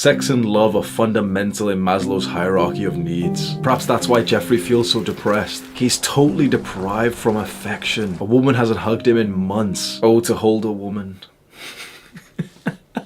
Sex and love are fundamental in Maslow's hierarchy of needs. Perhaps that's why Jeffrey feels so depressed. He's totally deprived from affection. A woman hasn't hugged him in months. Oh, to hold a woman.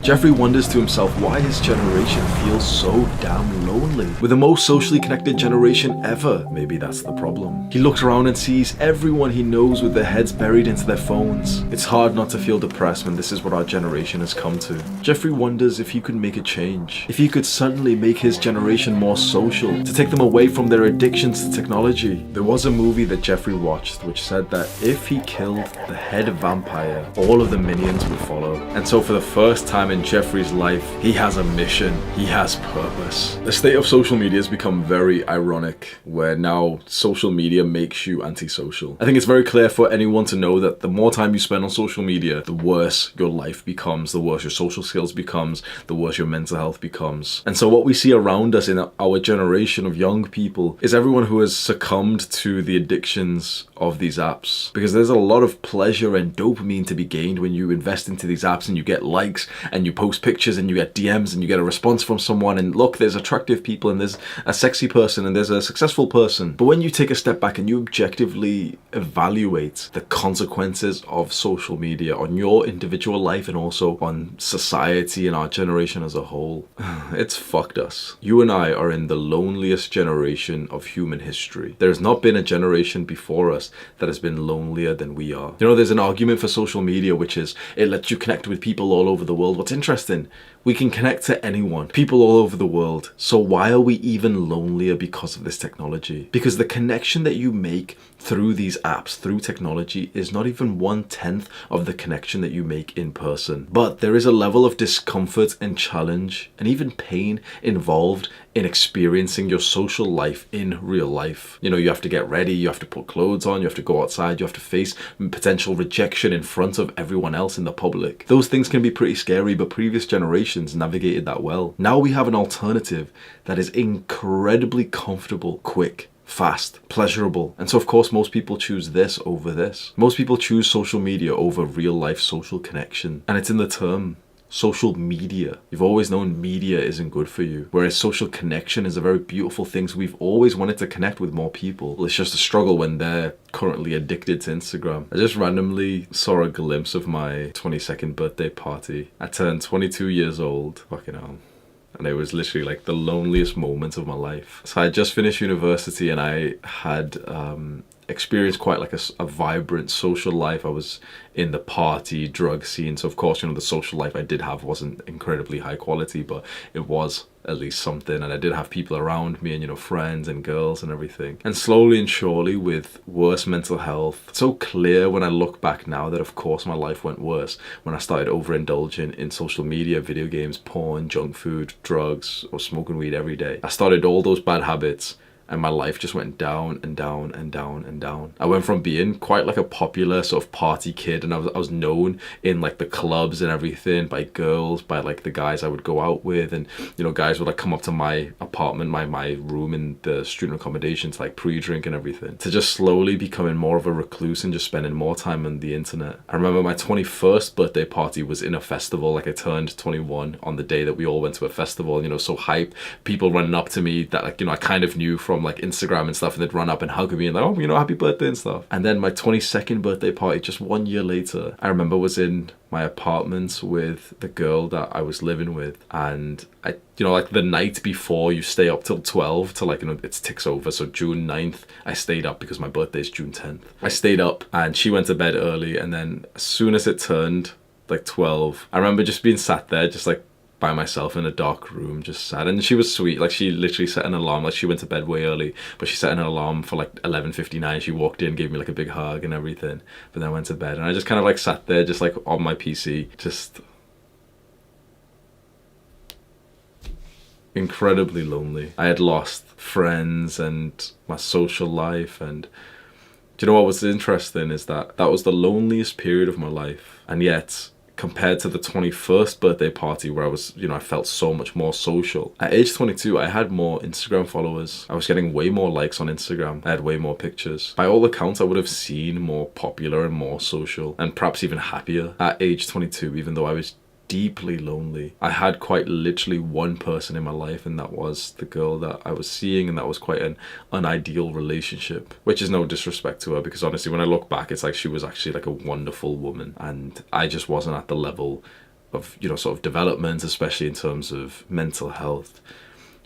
Jeffrey wonders to himself why his generation feels so damn lonely. We're the most socially connected generation ever. Maybe that's the problem. He looks around and sees everyone he knows with their heads buried into their phones. It's hard not to feel depressed when this is what our generation has come to. Jeffrey wonders if he could make a change. If he could suddenly make his generation more social, to take them away from their addictions to technology. There was a movie that Jeffrey watched which said that if he killed the head vampire, all of the minions would follow. And so for the first time in Jeffrey's life, he has a mission, he has purpose. The state of social media has become very ironic, where now social media makes you antisocial. I think it's very clear for anyone to know that the more time you spend on social media, the worse your life becomes, the worse your social skills becomes, the worse your mental health becomes. And so what we see around us in our generation of young people is everyone who has succumbed to the addictions of these apps. Because there's a lot of pleasure and dopamine to be gained when you invest into these apps and you get likes and you post pictures and you get DMs and you get a response from someone, and look, there's attractive people and there's a sexy person and there's a successful person. But when you take a step back and you objectively evaluate the consequences of social media on your individual life and also on society and our generation as a whole, it's fucked us. You and I are in the loneliest generation of human history. There has not been a generation before us that has been lonelier than we are. You know, there's an argument for social media which is it lets you connect with people all over the world. What's interesting, we can connect to anyone, people all over the world. So why are we even lonelier because of this technology? Because the connection that you make through these apps, through technology, is not even 1/10 of the connection that you make in person. But there is a level of discomfort and challenge and even pain involved in experiencing your social life in real life. You know, you have to get ready, you have to put clothes on, you have to go outside, you have to face potential rejection in front of everyone else in the public. Those things can be pretty scary, but previous generations navigated that well. Now we have an alternative that is incredibly comfortable, quick, fast, pleasurable. And so of course most people choose this over this. Most people choose social media over real life social connection. And it's in the term social media. You've always known media isn't good for you, whereas social connection is a very beautiful thing. So we've always wanted to connect with more people. It's just a struggle when they're currently addicted to Instagram. I just randomly saw a glimpse of my 22nd birthday party. I turned 22 years old. Fucking hell. And it was literally like the loneliest moment of my life. So I had just finished university and I had experienced quite like a vibrant social life. I was in the party, drug scene. So of course, you know, the social life I did have wasn't incredibly high quality, but it was at least something. And I did have people around me and, you know, friends and girls and everything. And slowly and surely, with worse mental health, it's so clear when I look back now that of course my life went worse when I started overindulging in social media, video games, porn, junk food, drugs, or smoking weed every day. I started all those bad habits and my life just went down and down and down and down. I went from being quite like a popular sort of party kid, and I was known in like the clubs and everything by girls, by like the guys I would go out with, and you know, guys would like come up to my apartment, my room in the student accommodation to like pre-drink and everything, to just slowly becoming more of a recluse and just spending more time on the internet. I remember my 21st birthday party was in a festival. Like I turned 21 on the day that we all went to a festival, you know, so hyped, people running up to me that like, you know, I kind of knew from like Instagram and stuff, and they'd run up and hug me and like, oh, you know, happy birthday and stuff. And then my 22nd birthday party, just 1 year later, I remember was in my apartment with the girl that I was living with, and I, you know, like the night before you stay up till 12 to like, you know, it ticks over. So June 9th, I stayed up because my birthday is June 10th. I stayed up and she went to bed early, and then as soon as it turned like 12, I remember just being sat there just like by myself in a dark room, just sad. And she was sweet, like she literally set an alarm, like she went to bed way early, but she set an alarm for like 11:59. She walked in, gave me like a big hug and everything, but then I went to bed and I just kind of like sat there just like on my PC, just incredibly lonely. I had lost friends and my social life, and do you know what was interesting is that that was the loneliest period of my life, and yet compared to the 21st birthday party where I was, you know, I felt so much more social. At age 22, I had more Instagram followers. I was getting way more likes on Instagram. I had way more pictures. By all accounts, I would have seemed more popular and more social, and perhaps even happier at age 22, even though I was deeply lonely. I had quite literally one person in my life, and that was the girl that I was seeing, and that was quite an unideal relationship, which is no disrespect to her, because honestly when I look back, it's like she was actually like a wonderful woman, and I just wasn't at the level of, you know, sort of development, especially in terms of mental health,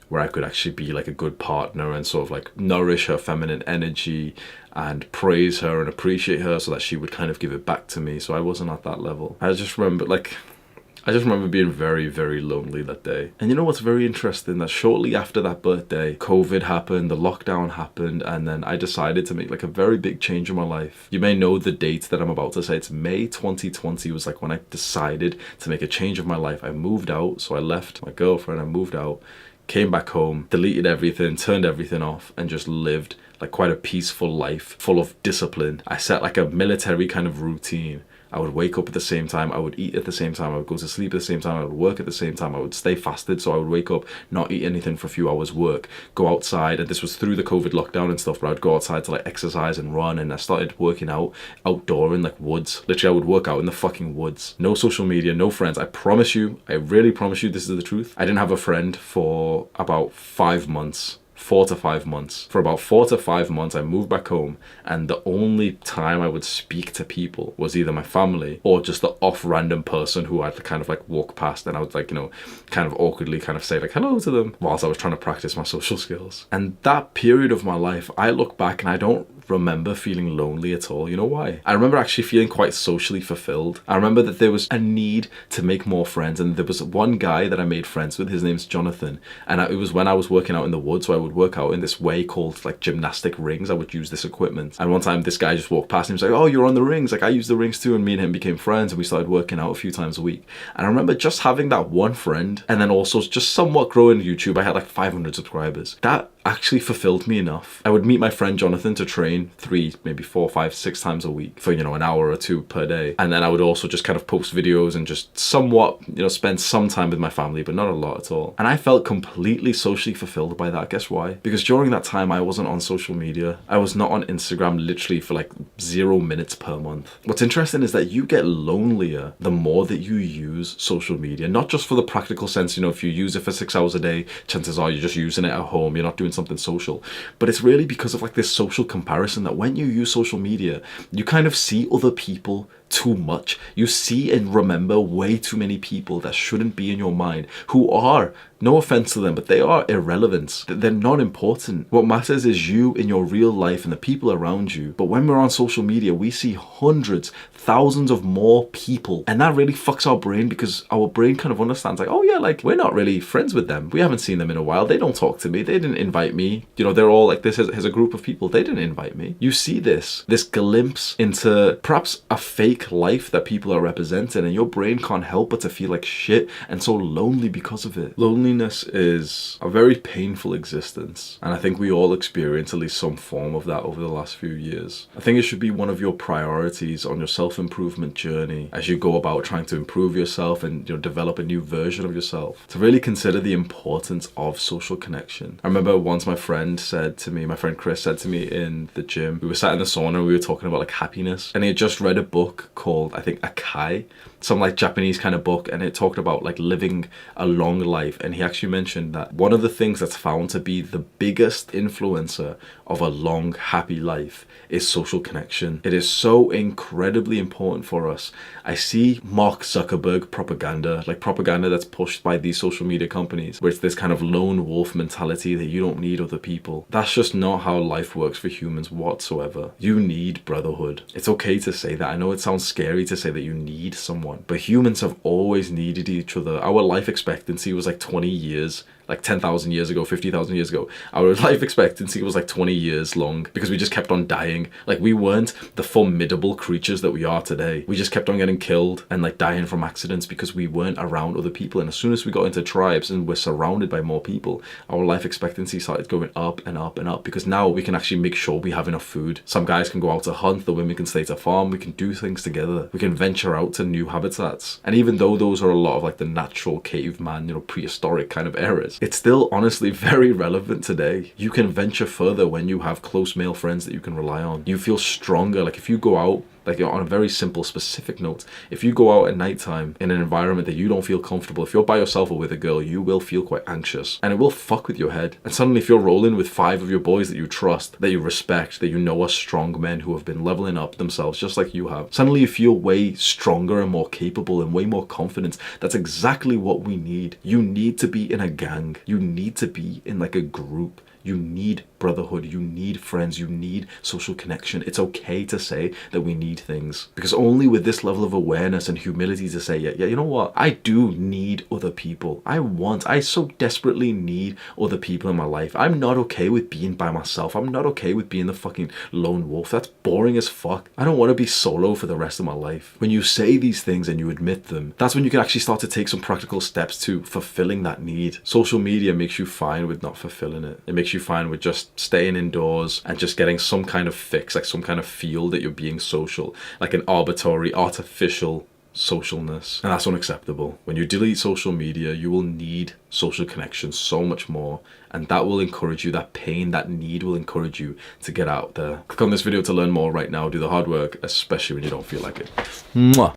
where I could actually be like a good partner and sort of like nourish her feminine energy and praise her and appreciate her so that she would kind of give it back to me. So I wasn't at that level. I just remember being very, very lonely that day. And you know what's very interesting? That shortly after that birthday, COVID happened, the lockdown happened, and then I decided to make like a very big change in my life. You may know the date that I'm about to say. It's May 2020 was like when I decided to make a change of my life. I moved out, so I left my girlfriend, I moved out, came back home, deleted everything, turned everything off, and just lived like quite a peaceful life full of discipline. I set like a military kind of routine. I would wake up at the same time, I would eat at the same time, I would go to sleep at the same time, I would work at the same time, I would stay fasted, so I would wake up, not eat anything for a few hours, work, go outside, and this was through the COVID lockdown and stuff, but I would go outside to like exercise and run, and I started working out outdoor in like woods. Literally I would work out in the fucking woods. No social media, no friends. I promise you, I really promise you, this is the truth. I didn't have a friend for about 5 months. 4 to 5 months. For about 4 to 5 months, I moved back home, and the only time I would speak to people was either my family or just the off random person who I'd kind of like walk past, and I would like, you know, kind of awkwardly kind of say like hello to them whilst I was trying to practice my social skills. And that period of my life, I look back and I don't remember feeling lonely at all. You know why? I remember actually feeling quite socially fulfilled. I remember that there was a need to make more friends, and there was one guy that I made friends with. His name's Jonathan, and it was when I was working out in the woods. So I would work out in this way called like gymnastic rings. I would use this equipment, and one time this guy just walked past and he was like, oh, you're on the rings, like I use the rings too. And me and him became friends, and we started working out a few times a week. And I remember just having that one friend, and then also just somewhat growing YouTube. I had like 500 subscribers. That actually fulfilled me enough. I would meet my friend Jonathan to train 3, maybe 4, 5, 6 times a week for, you know, an hour or 2 per day. And then I would also just kind of post videos and just somewhat, you know, spend some time with my family, but not a lot at all. And I felt completely socially fulfilled by that. Guess why? Because during that time, I wasn't on social media. I was not on Instagram literally for like 0 minutes per month. What's interesting is that you get lonelier the more that you use social media, not just for the practical sense, you know, if you use it for 6 hours a day, chances are you're just using it at home, you're not doing something social. But it's really because of like this social comparison that when you use social media, you kind of see other people too much. You see and remember way too many people that shouldn't be in your mind, who are, no offense to them, but they are irrelevant. They're not important. What matters is you in your real life and the people around you. But when we're on social media, we see hundreds, thousands of more people, and that really fucks our brain, because our brain kind of understands like, oh yeah, like we're not really friends with them, we haven't seen them in a while, they don't talk to me, they didn't invite me, you know, they're all like this is a group of people, they didn't invite me. You see this glimpse into perhaps a fake life that people are representing, and your brain can't help but to feel like shit and so lonely because of it. Loneliness is a very painful existence, and I think we all experience at least some form of that over the last few years. I think it should be one of your priorities on your self-improvement journey as you go about trying to improve yourself and, you know, develop a new version of yourself, to really consider the importance of social connection. I remember once my friend Chris said to me in the gym, we were sat in the sauna and we were talking about like happiness, and he had just read a book called, I think, Akai, some like Japanese kind of book, and it talked about like living a long life. And he actually mentioned that one of the things that's found to be the biggest influencer of a long, happy life is social connection. It is so incredibly important for us. I see Mark Zuckerberg propaganda, like propaganda that's pushed by these social media companies, where it's this kind of lone wolf mentality that you don't need other people. That's just not how life works for humans whatsoever. You need brotherhood. It's okay to say that. I know it sounds scary to say that you need someone, but humans have always needed each other. Our life expectancy was like 20 years. Like 10,000 years ago, 50,000 years ago, our life expectancy was like 20 years long, because we just kept on dying. Like we weren't the formidable creatures that we are today. We just kept on getting killed and like dying from accidents because we weren't around other people. And as soon as we got into tribes and we're surrounded by more people, our life expectancy started going up and up and up, because now we can actually make sure we have enough food. Some guys can go out to hunt, the women can stay to farm, we can do things together. We can venture out to new habitats. And even though those are a lot of like the natural caveman, you know, prehistoric kind of eras, it's still honestly very relevant today. You can venture further when you have close male friends that you can rely on. You feel stronger. Like if you go out, Like, on a very simple, specific note, if you go out at nighttime in an environment that you don't feel comfortable, if you're by yourself or with a girl, you will feel quite anxious, and it will fuck with your head. And suddenly, if you're rolling with 5 of your boys that you trust, that you respect, that you know are strong men who have been leveling up themselves just like you have, suddenly you feel way stronger and more capable and way more confident. That's exactly what we need. You need to be in a gang. You need to be in like a group. You need brotherhood, you need friends, you need social connection. It's okay to say that we need things, because only with this level of awareness and humility to say, yeah, you know what, I do need other people. I so desperately need other people in my life. I'm not okay with being by myself. I'm not okay with being the fucking lone wolf. That's boring as fuck. I don't want to be solo for the rest of my life. When you say these things and you admit them, that's when you can actually start to take some practical steps to fulfilling that need. Social media makes you fine with not fulfilling it. It makes you fine with just staying indoors and just getting some kind of fix, like some kind of feel that you're being social, like an arbitrary, artificial socialness. And that's unacceptable. When you delete social media, you will need social connection so much more, and that will encourage you, that pain, that need will encourage you to get out there. Click on this video to learn more right now. Do the hard work, especially when you don't feel like it. Mwah.